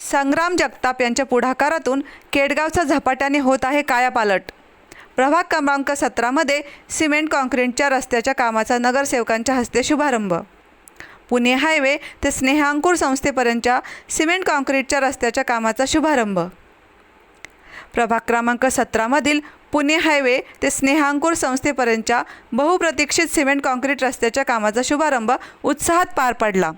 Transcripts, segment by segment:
संग्राम जगताप यांच्या पुढाकारातून केडगावचा झपाट्याने होत आहे कायापालट। प्रभाग क्रमांक 17 मध्ये सिमेंट कॉन्क्रीटच्या रस्त्याच्या कामाचा नगरसेवकांच्या हस्ते शुभारंभ। पुणे हायवे ते स्नेहांकुर संस्थेपर्यंतच्या सिमेंट कॉन्क्रीटच्या रस्त्याच्या कामाचा शुभारंभ। प्रभाग क्रमांक 17 मधील पुणे हायवे ते स्नेहांकुर संस्थेपर्यंतच्या बहुप्रतीक्षित सिमेंट कॉन्क्रीट रस्त्याच्या कामाचा शुभारंभ उत्साहात पार पडला।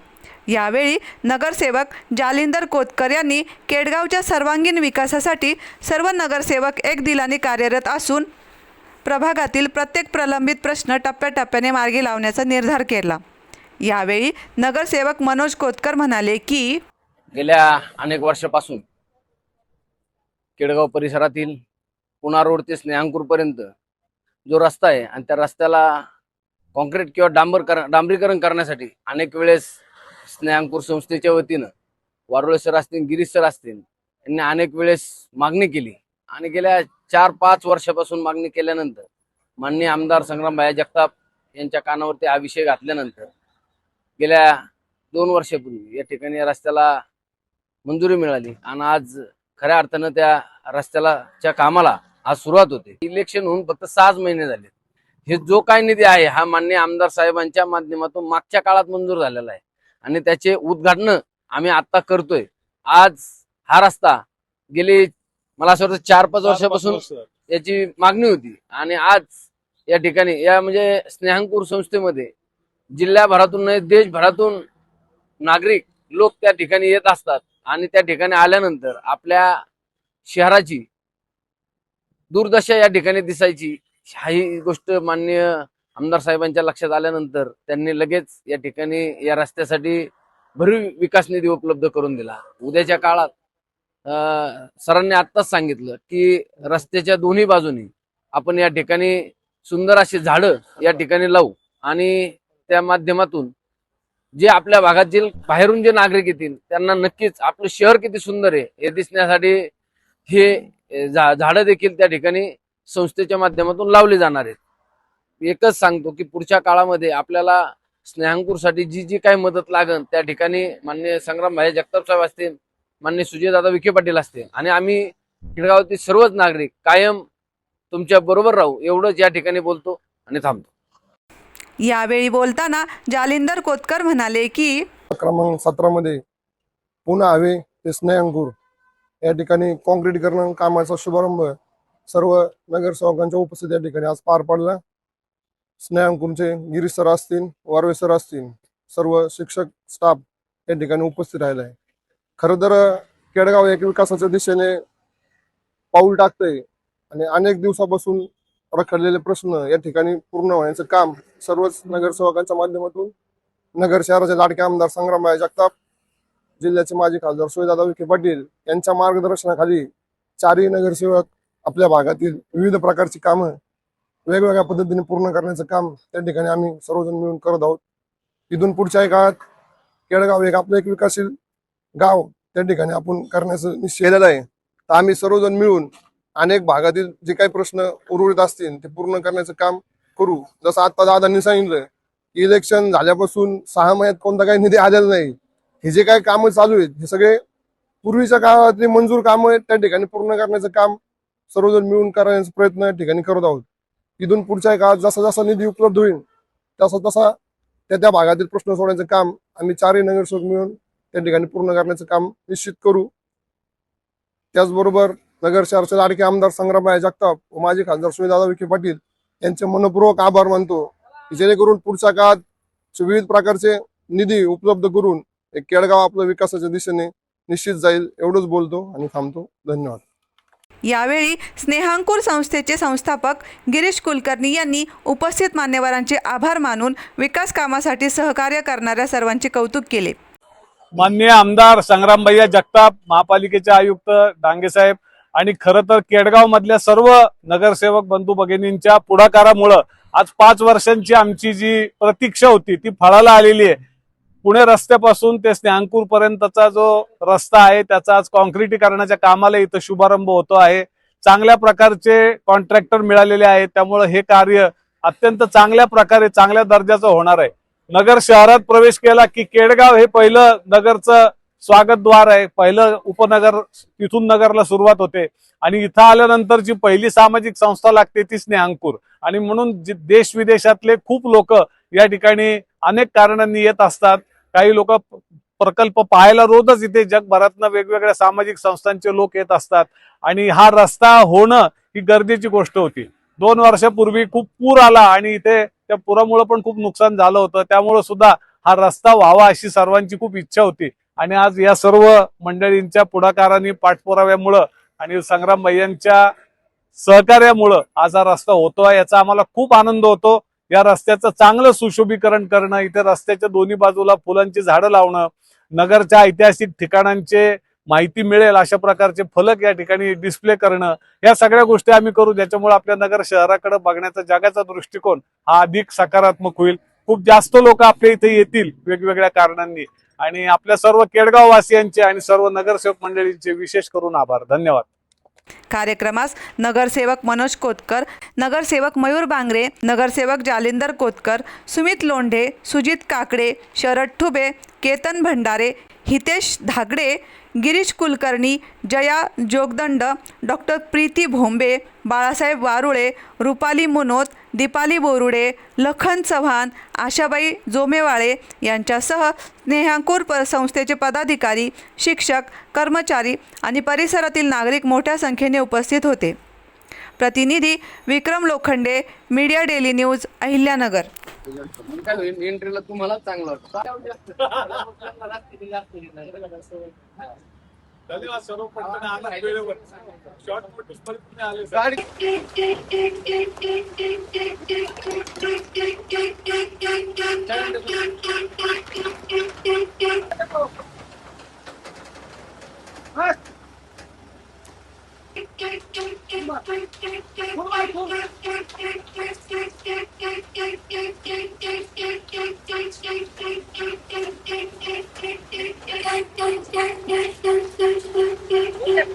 यावेळी नगरसेवक जालिंदर कोतकर यांनी केडगावच्या सर्वांगीण विकासासाठी सर्व नगरसेवक एक दिलाने कार्यरत असून प्रभागातील प्रत्येक प्रलंबित प्रश्न टप्प्याटप्प्याने मार्गी लावण्याचा निर्धार केला। यावेळी नगरसेवक मनोज कोतकर म्हणाले की गेल्या अनेक वर्षापासून केडगाव परिसरातील पुणा रोड ते स्नेहांकुर पर्यंत जो रस्ता आहे आणि त्या रस्त्याला कॉन्क्रीट किंवा डांबरीकरण करण्यासाठी अनेक वेळेस स्नेहांकुर संस्थेच्या वतीनं वारुळे सर असतील, गिरीश सर असतील यांनी अनेक वेळेस मागणी केली आणि गेल्या 4-5 वर्षापासून मागणी केल्यानंतर माननीय आमदार संग्रामभाई जगताप यांच्या कानावरती हा विषय घातल्यानंतर गेल्या 2 वर्षापूर्वी या ठिकाणी या रस्त्याला मंजुरी मिळाली आणि आज खऱ्या अर्थानं त्या रस्त्याच्या कामाला आज सुरुवात होते। इलेक्शन होऊन फक्त 6 महिने झाले। हे जो काय निधी आहे हा माननीय आमदार साहेबांच्या माध्यमातून मागच्या काळात मंजूर झालेला आहे आणि त्याचे उद्घाटन आम्ही आता करतोय। आज हा रस्ता गेली मला असं वाटतं 4-5 वर्षापासून याची मागणी होती आणि आज या ठिकाणी या म्हणजे स्नेहांकुर संस्थेमध्ये जिल्ह्याभरातून नाही देशभरातून नागरिक लोक त्या ठिकाणी येत असतात आणि त्या ठिकाणी आल्यानंतर आपल्या शहराची दुर्दशा या ठिकाणी दिसायची। ही गोष्ट माननीय आमदार साहेबांच्या लक्षात आल्यानंतर त्यांनी लगेच या ठिकाणी या रस्त्यासाठी भरीव विकास निधी उपलब्ध करून दिला। उद्याच्या काळात सरांनी आत्ताच सांगितलं की रस्त्याच्या दोन्ही बाजूनी आपण या ठिकाणी सुंदर अशी झाडं या ठिकाणी लावू आणि त्या माध्यमातून जे आपल्या भागातील बाहेरून जे नागरिक येतील त्यांना नक्कीच आपलं शहर किती सुंदर आहे हे दिसण्यासाठी हे झाडं देखील त्या ठिकाणी संस्थेच्या माध्यमातून लावले जाणार आहेत। एकच सांगतो की पुढच्या काळामध्ये आपल्याला स्नेहांकुरसाठी जी काही मदत लागेल त्या ठिकाणी माननीय संग्रामभाई जगताप साहेब असतील, माननीय सुजयदादा विखे पाटील असतील आणि आम्ही केडगावातील सर्वच नागरिक कायम तुमच्या बरोबर राहू एवढंच या ठिकाणी बोलतो आणि थांबतो। यावेळी बोलताना जालिंदर कोतकर म्हणाले की क्रमांक 17 मध्ये पुणे हायवे ते स्नेहांकुर या ठिकाणी कॉन्क्रीटीकरण कामाचा शुभारंभ सर्व नगरसेवकांच्या उपस्थितीत या ठिकाणी आज पार पडला। स्नेहांकुरचे गिरीश सर असतील, वारुळे सर असतील, सर्व शिक्षक स्टाफ या ठिकाणी उपस्थित राहिला आहे। खरं तर केडगाव एक विकासाच्या दिशेने पाऊल टाकतंय आणि अनेक दिवसापासून रखडलेले प्रश्न या ठिकाणी पूर्ण होण्याचं काम सर्वच नगरसेवकांच्या माध्यमातून नगर शहराचे लाडके आमदार संग्रामभाई जगताप, जिल्ह्याचे माजी खासदार सुजयदादा विखे पाटील यांच्या मार्गदर्शनाखाली 4ही नगरसेवक आपल्या भागातील विविध प्रकारची कामं वेगवेगळ्या पद्धतीने पूर्ण करण्याचं काम त्या ठिकाणी आम्ही सर्वजण मिळून करत आहोत। इथून पुढच्या काळात केडगाव आपलं एक विकसित गाव त्या ठिकाणी आपण करण्याचं निश्चय केलेलं आहे। तर आम्ही सर्वजण मिळून अनेक भागातील जे काही प्रश्न उर्वरित असतील ते पूर्ण करण्याचं काम करू। जसं आता दादांनी सांगितलं की इलेक्शन झाल्यापासून 6 महिन्यात कोणता काही निधी आलेला नाही। हे जे काही कामं चालू आहेत हे सगळे पूर्वीच्या काळातले मंजूर कामं आहेत त्या ठिकाणी पूर्ण करण्याचं काम सर्वजण मिळून करण्याचा प्रयत्न या ठिकाणी करत आहोत। इथून पुढच्या काळात जसा जसा निधी उपलब्ध होईल तसा तसा त्या भागातील प्रश्न सोडण्याचं काम आम्ही 4ही नगरसेवक मिळून त्या ठिकाणी पूर्ण करण्याचं काम निश्चित करू। त्याचबरोबर नगर शहराचे लाडके आमदार संग्रामभाई जगताप व माजी खासदार सुजयदादा विखे पाटील यांचे मनपूर्वक आभार मानतो की जेणेकरून पुढच्या काळात विविध प्रकारचे निधी उपलब्ध करून एक केडगाव आपलं विकासाच्या दिशेने निश्चित जाईल एवढंच बोलतो आणि थांबतो। धन्यवाद। यावेळी स्नेहांकुर संस्थेचे संस्थापक गिरीश कुलकर्णी यांनी उपस्थित मान्यवरांचे आभार मानून विकास कामासाठी सहकार्य करणाऱ्या सर्वांचे कौतुक केले। माननीय आमदार संग्रामभाई जगताप, महापालिकेचे आयुक्त डांगे साहेब आणि खरं तर केडगाव मधल्या सर्व नगरसेवक बंधू भगिनींच्या पुढाकारामुळे आज 5 वर्षांची आमची जी प्रतीक्षा होती ती फळाला आलेली आहे। पुणे रस्त्यापासून ते स्नेहांकुर पर्यंतचा जो रस्ता आहे त्याचा आज कॉन्क्रीटीकरणाच्या कामाला इथं शुभारंभ होतो आहे। चांगल्या प्रकारचे कॉन्ट्रॅक्टर मिळालेले आहेत त्यामुळे हे कार्य अत्यंत चांगल्या प्रकारे चांगल्या दर्जाचं होणार आहे। नगर शहरात प्रवेश केला की केडगाव हे पहिलं नगरचं स्वागतद्वार आहे. पहिलं उपनगर तिथून नगरला सुरुवात होते आणि इथं आल्यानंतरची पहिली सामाजिक संस्था लागते ती स्नेहांकुर. आणि म्हणून देश विदेशातले खूप लोक या ठिकाणी अनेक कारणांनी येत असतात. काही लोक प्रकल्प पाहायला रोजच इथे जगभरातनं वेगवेगळ्या सामाजिक संस्थांचे लोक येत असतात. आणि हा रस्ता होणं ही गरजेची गोष्ट होती. 2 वर्षापूर्वी खूप पूर आला आणि इथे त्या पुरामुळे पण खूप नुकसान झालं होतं. त्यामुळे सुद्धा हा रस्ता व्हावा अशी सर्वांची खूप इच्छा होती. आणि आज या सर्व मंडळींच्या पुढाकाराने, पाठपुराव्यामुळं आणि संग्राम भैयांच्या सहकार्यामुळं आज हा रस्ता होतोय. याचा आम्हाला खूप आनंद होतो. या रस्त्याचं चांगलं सुशोभीकरण करणं, इथे रस्त्याच्या दोन्ही बाजूला फुलांची झाडं लावणं, नगरच्या ऐतिहासिक ठिकाणांचे माहिती मिळेल अशा प्रकारचे फलक या ठिकाणी डिस्प्ले करणं, या सगळ्या गोष्टी आम्ही करू. ज्याच्यामुळे आपल्या नगर शहराकडे बघण्याचा जगाचा दृष्टिकोन हा अधिक सकारात्मक होईल. खूप जास्त लोक आपल्या इथे येतील वेगवेगळ्या कारणांनी. आणि आपल्या सर्व केडगाव वासियांचे आणि सर्व नगरसेवक मंडळींचे विशेष करून आभार. धन्यवाद. कार्यक्रमास नगरसेवक मनोज कोतकर, नगरसेवक मयूर बांगरे, नगरसेवक जालिंदर कोतकर, सुमित लोंढे, सुजित काकडे, शरद ठुबे, केतन भंडारे, हितेश धागडे, गिरीश कुलकर्णी, जया जोगदंड, डॉक्टर प्रीती भोंबे, बाळासाहेब वारुळे, रुपाली मुनोत, दीपाली बोरुडे, लखन चव्हाण, आशाबाई जोमेवाळे यांच्यासह स्नेहांकुर संस्थेचे पदाधिकारी, शिक्षक, कर्मचारी आणि परिसरातील नागरिक मोठ्या संख्येने उपस्थित होते. प्रतिनिधी Vikram Lokhande, media daily news, Ahilyanagar. एंट्रीला तुम्हाला चांगलं वाटतं. धन्यवाद सर्व पटकन आला वेळेवर. शॉर्ट नोटीस मध्ये आले सर. गाडी Get